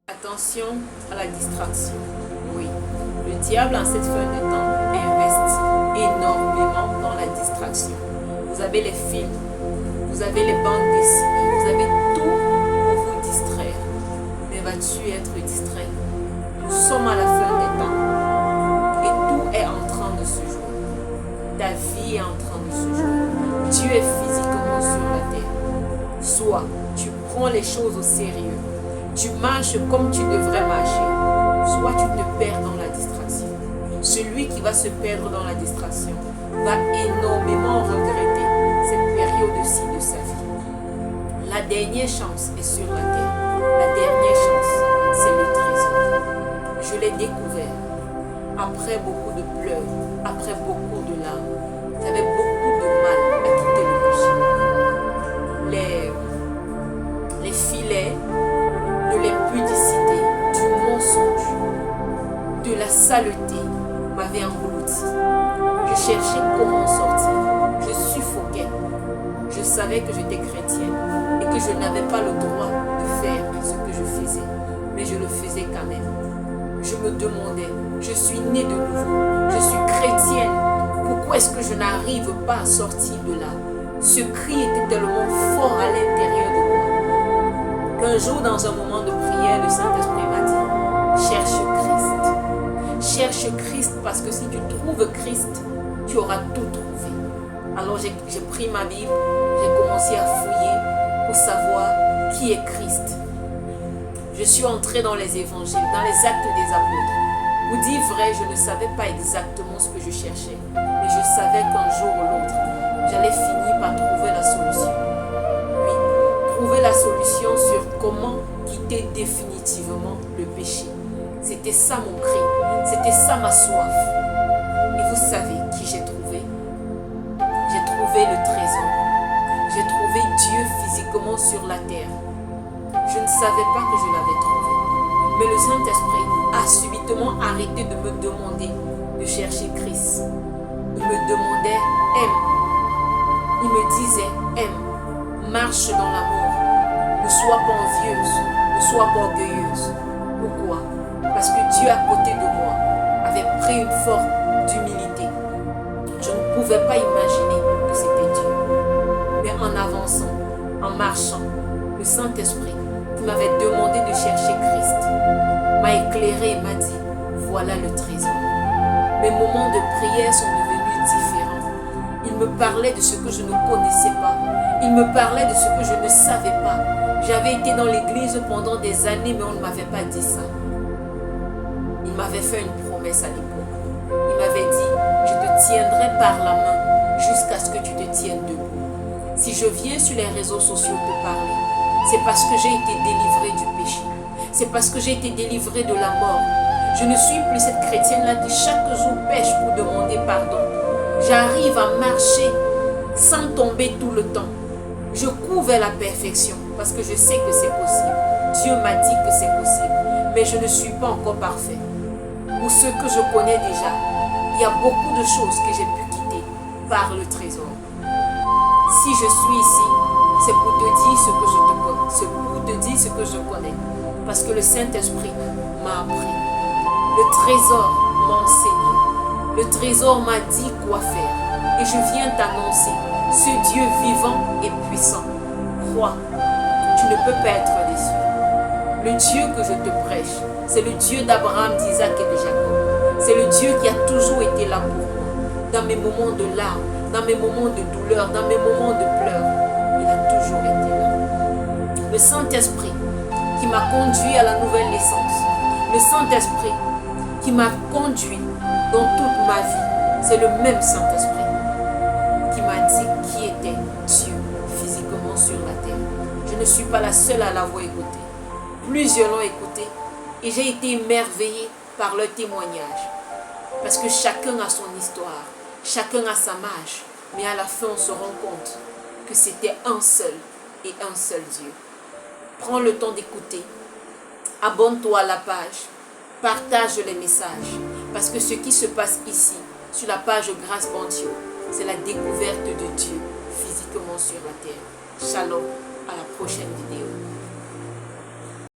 Attention à la distraction. Oui, le diable en cette fin de temps investit énormément dans la distraction. Vous avez les films, vous avez les bandes dessinées, vous avez tout pour vous distraire. Mais vas-tu être distrait? Nous sommes à la fin des temps et tout est en train de se jouer. Ta vie est en train de se jouer. Dieu est physiquement sur la terre. Soit tu prends les choses au sérieux, tu marches comme tu devrais marcher, soit tu te perds dans la distraction. Celui qui va se perdre dans la distraction va énormément regretter cette période-ci de sa vie. La dernière chance est sur la terre. La dernière chance, c'est le trésor. Je l'ai découvert après beaucoup de pleurs, après beaucoup de larmes. J'avais beaucoup de mal à quitter le péché. Les filets de l'impudicité, du mensonge, de la saleté m'avaient englouti. Je cherchais comment sortir. Je suffoquais. Je savais que j'étais chrétienne et que je n'avais pas le droit de faire ce que je faisais. Mais je le faisais quand même. Je me demandais, je suis née de nouveau, je suis chrétienne. Pourquoi est-ce que je n'arrive pas à sortir de là? Ce cri était tellement fort à l'intérieur de moi qu'un jour, dans un moment de prière, le Saint-Esprit m'a dit, cherche Christ. Cherche Christ parce que si tu trouves Christ, tu auras tout trouvé. Alors j'ai pris ma Bible, j'ai commencé à fouiller pour savoir qui est Christ. Je suis entrée dans les évangiles, dans les actes des apôtres. Pour dire vrai, je ne savais pas exactement ce que je cherchais. Mais je savais qu'un jour ou l'autre, j'allais finir par trouver la solution. Oui, trouver la solution sur comment quitter définitivement le péché. C'était ça mon cri, c'était ça ma soif. Et vous savez qui j'ai trouvé? J'ai trouvé le trésor. J'ai trouvé Dieu physiquement sur la terre. Je ne savais pas que je l'avais trouvé. Mais le Saint-Esprit a subitement arrêté de me demander de chercher Christ. Il me demandait, aime. Il me disait, aime, marche dans l'amour. Ne sois pas envieuse, ne sois pas orgueilleuse. Pourquoi? Parce que Dieu à côté de moi avait pris une forme d'humilité. Je ne pouvais pas imaginer que c'était Dieu. Mais en avançant, en marchant, le Saint-Esprit qui m'avait demandé de chercher Christ m'a éclairé et m'a dit, voilà le trésor. Mes moments de prière sont devenus différents. Il me parlait de ce que je ne connaissais pas. Il me parlait de ce que je ne savais pas. J'avais été dans l'église pendant des années, mais on ne m'avait pas dit ça. Il m'avait fait une promesse à l'époque. Il m'avait dit, je te tiendrai par la main jusqu'à ce que tu te tiennes debout. Si je viens sur les réseaux sociaux te parler, c'est parce que j'ai été délivrée du péché. C'est parce que j'ai été délivrée de la mort. Je ne suis plus cette chrétienne-là qui chaque jour pêche pour demander pardon. J'arrive à marcher sans tomber tout le temps. Je cours vers la perfection parce que je sais que c'est possible. Dieu m'a dit que c'est possible. Mais je ne suis pas encore parfait. Pour ce que je connais déjà, il y a beaucoup de choses que j'ai pu quitter par le trésor. Si je suis ici, c'est pour te dire ce que je te connais. C'est pour te dire ce que je connais. Parce que le Saint-Esprit m'a appris. Le trésor m'a enseigné. Le trésor m'a dit quoi faire. Et je viens t'annoncer, ce Dieu vivant et puissant. Crois, tu ne peux pas être déçu. Le Dieu que je te prêche, c'est le Dieu d'Abraham, d'Isaac et de Jacob. C'est le Dieu qui a toujours été là pour moi. Dans mes moments de larmes, dans mes moments de douleur, dans mes moments de pleurs, il a toujours été là. Le Saint-Esprit qui m'a conduit à la nouvelle naissance. Le Saint-Esprit qui m'a conduit dans toute ma vie. C'est le même Saint-Esprit qui m'a dit qui était Dieu physiquement sur la terre. Je ne suis pas la seule à l'avoir écouté. Plusieurs l'ont écouté et j'ai été émerveillée par leur témoignage. Parce que chacun a son histoire, chacun a sa marche. Mais à la fin, on se rend compte que c'était un seul et un seul Dieu. Prends le temps d'écouter. Abonne-toi à la page. Partage les messages. Parce que ce qui se passe ici, sur la page Grâce Bantio, c'est la découverte de Dieu physiquement sur la terre. Shalom, à la prochaine vidéo.